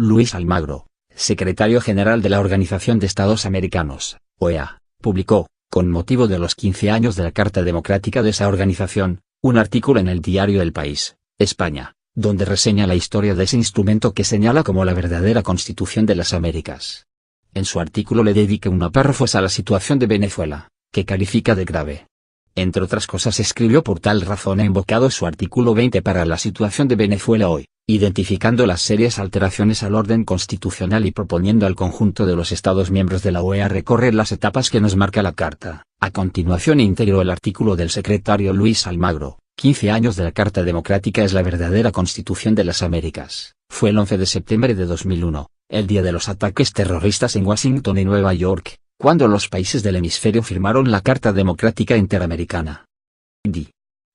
Luis Almagro, secretario general de la Organización de Estados Americanos, OEA, publicó, con motivo de los 15 años de la Carta Democrática de esa organización, un artículo en el diario El País, España, donde reseña la historia de ese instrumento que señala como la verdadera Constitución de las Américas. En su artículo le dedica unos párrafos a la situación de Venezuela, que califica de grave. Entre otras cosas escribió: por tal razón ha invocado su artículo 20 para la situación de Venezuela hoy, identificando las serias alteraciones al orden constitucional y proponiendo al conjunto de los Estados miembros de la OEA recorrer las etapas que nos marca la Carta. A continuación integró el artículo del secretario Luis Almagro: 15 años de la Carta Democrática es la verdadera Constitución de las Américas. Fue el 11 de septiembre de 2001, el día de los ataques terroristas en Washington y Nueva York, cuando los países del hemisferio firmaron la Carta Democrática Interamericana.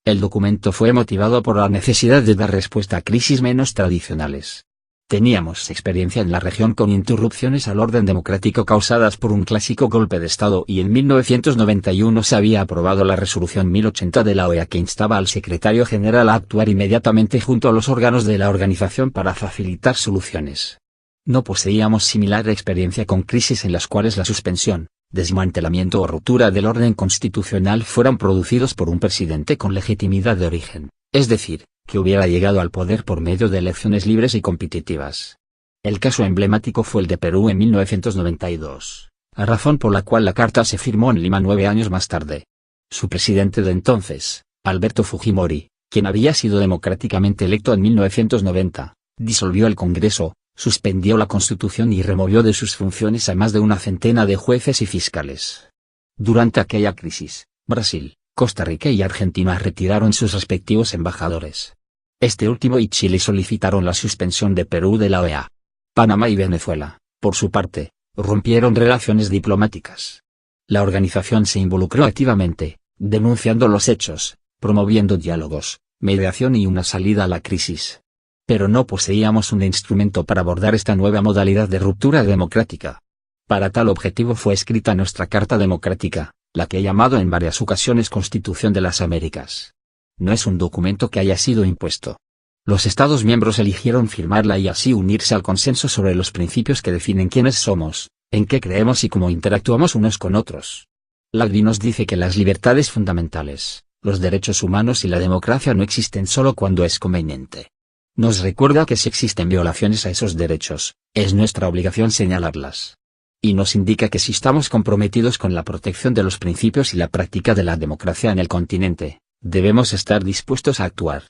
El documento fue motivado por la necesidad de dar respuesta a crisis menos tradicionales. Teníamos experiencia en la región con interrupciones al orden democrático causadas por un clásico golpe de Estado y en 1991 se había aprobado la resolución 1080 de la OEA que instaba al secretario general a actuar inmediatamente junto a los órganos de la organización para facilitar soluciones. No poseíamos similar experiencia con crisis en las cuales la suspensión, desmantelamiento o ruptura del orden constitucional fueran producidos por un presidente con legitimidad de origen, es decir, que hubiera llegado al poder por medio de elecciones libres y competitivas. El caso emblemático fue el de Perú en 1992, a razón por la cual la Carta se firmó en Lima 9 años más tarde. Su presidente de entonces, Alberto Fujimori, quien había sido democráticamente electo en 1990, disolvió el Congreso, suspendió la Constitución y removió de sus funciones a más de una centena de jueces y fiscales. Durante aquella crisis, Brasil, Costa Rica y Argentina retiraron sus respectivos embajadores. Este último y Chile solicitaron la suspensión de Perú de la OEA. Panamá y Venezuela, por su parte, rompieron relaciones diplomáticas. La organización se involucró activamente, denunciando los hechos, promoviendo diálogos, mediación y una salida a la crisis. Pero no poseíamos un instrumento para abordar esta nueva modalidad de ruptura democrática. Para tal objetivo fue escrita nuestra Carta Democrática, la que he llamado en varias ocasiones Constitución de las Américas. No es un documento que haya sido impuesto. Los Estados miembros eligieron firmarla y así unirse al consenso sobre los principios que definen quiénes somos, en qué creemos y cómo interactuamos unos con otros. La ACDI nos dice que las libertades fundamentales, los derechos humanos y la democracia no existen solo cuando es conveniente. Nos recuerda que si existen violaciones a esos derechos, es nuestra obligación señalarlas. Y nos indica que si estamos comprometidos con la protección de los principios y la práctica de la democracia en el continente, debemos estar dispuestos a actuar.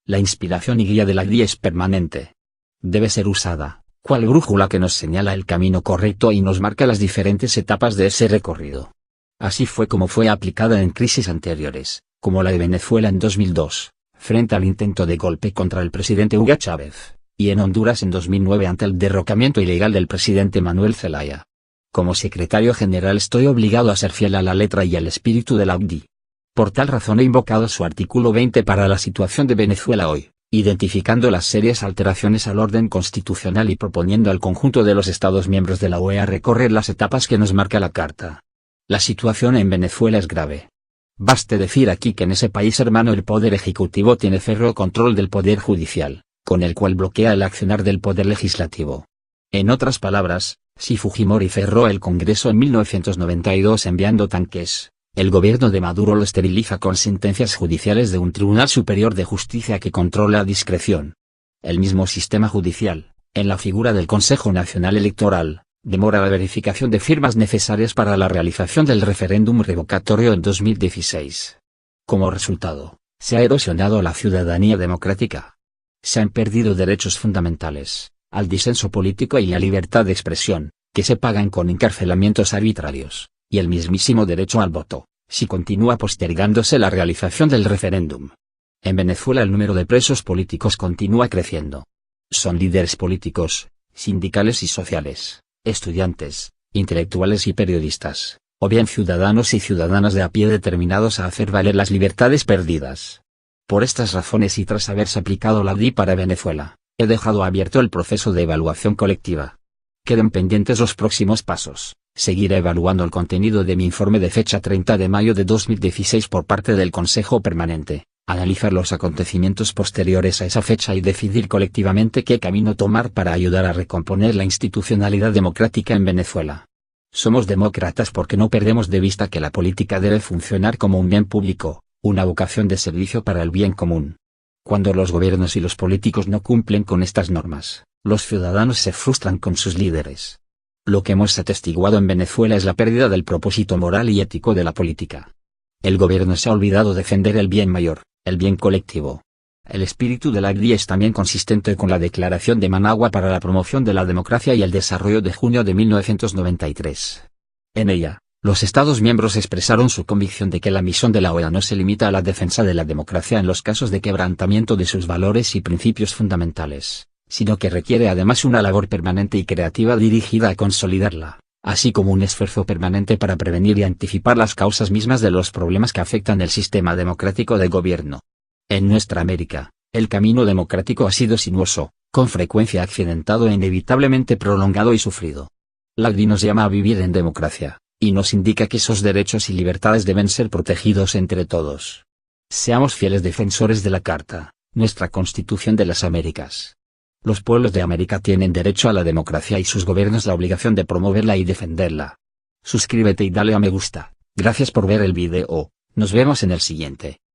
La inspiración y guía de la ACDI es permanente. Debe ser usada, cual brújula que nos señala el camino correcto y nos marca las diferentes etapas de ese recorrido. Así fue como fue aplicada en crisis anteriores, como la de Venezuela en 2002. Frente al intento de golpe contra el presidente Hugo Chávez, y en Honduras en 2009 ante el derrocamiento ilegal del presidente Manuel Zelaya. Como secretario general estoy obligado a ser fiel a la letra y al espíritu de la ACDI. Por tal razón he invocado su artículo 20 para la situación de Venezuela hoy, identificando las serias alteraciones al orden constitucional y proponiendo al conjunto de los Estados miembros de la OEA recorrer las etapas que nos marca la Carta. La situación en Venezuela es grave. Baste decir aquí que en ese país hermano el Poder Ejecutivo tiene férreo control del Poder Judicial, con el cual bloquea el accionar del Poder Legislativo. En otras palabras, si Fujimori cerró el Congreso en 1992 enviando tanques, el gobierno de Maduro lo esteriliza con sentencias judiciales de un Tribunal Superior de Justicia que controla a discreción. El mismo sistema judicial, en la figura del Consejo Nacional Electoral, demora la verificación de firmas necesarias para la realización del referéndum revocatorio en 2016. Como resultado, se ha erosionado la ciudadanía democrática. Se han perdido derechos fundamentales, al disenso político y la libertad de expresión, que se pagan con encarcelamientos arbitrarios, y el mismísimo derecho al voto, si continúa postergándose la realización del referéndum. En Venezuela el número de presos políticos continúa creciendo. Son líderes políticos, sindicales y sociales, estudiantes, intelectuales y periodistas, o bien ciudadanos y ciudadanas de a pie determinados a hacer valer las libertades perdidas. Por estas razones y tras haberse aplicado la ACDI para Venezuela, he dejado abierto el proceso de evaluación colectiva. Quedan pendientes los próximos pasos. Seguiré evaluando el contenido de mi informe de fecha 30 de mayo de 2016 por parte del Consejo Permanente, analizar los acontecimientos posteriores a esa fecha y decidir colectivamente qué camino tomar para ayudar a recomponer la institucionalidad democrática en Venezuela. Somos demócratas porque no perdemos de vista que la política debe funcionar como un bien público, una vocación de servicio para el bien común. Cuando los gobiernos y los políticos no cumplen con estas normas, los ciudadanos se frustran con sus líderes. Lo que hemos atestiguado en Venezuela es la pérdida del propósito moral y ético de la política. El gobierno se ha olvidado defender el bien mayor, el bien colectivo. El espíritu de la GDI es también consistente con la Declaración de Managua para la promoción de la democracia y el desarrollo de junio de 1993. En ella, los Estados miembros expresaron su convicción de que la misión de la OEA no se limita a la defensa de la democracia en los casos de quebrantamiento de sus valores y principios fundamentales, sino que requiere además una labor permanente y creativa dirigida a consolidarla, así como un esfuerzo permanente para prevenir y anticipar las causas mismas de los problemas que afectan el sistema democrático de gobierno. En nuestra América, el camino democrático ha sido sinuoso, con frecuencia accidentado e inevitablemente prolongado y sufrido. La GDI nos llama a vivir en democracia, y nos indica que esos derechos y libertades deben ser protegidos entre todos. Seamos fieles defensores de la Carta, nuestra Constitución de las Américas. Los pueblos de América tienen derecho a la democracia y sus gobiernos la obligación de promoverla y defenderla. Suscríbete y dale a me gusta. Gracias por ver el video. Nos vemos en el siguiente.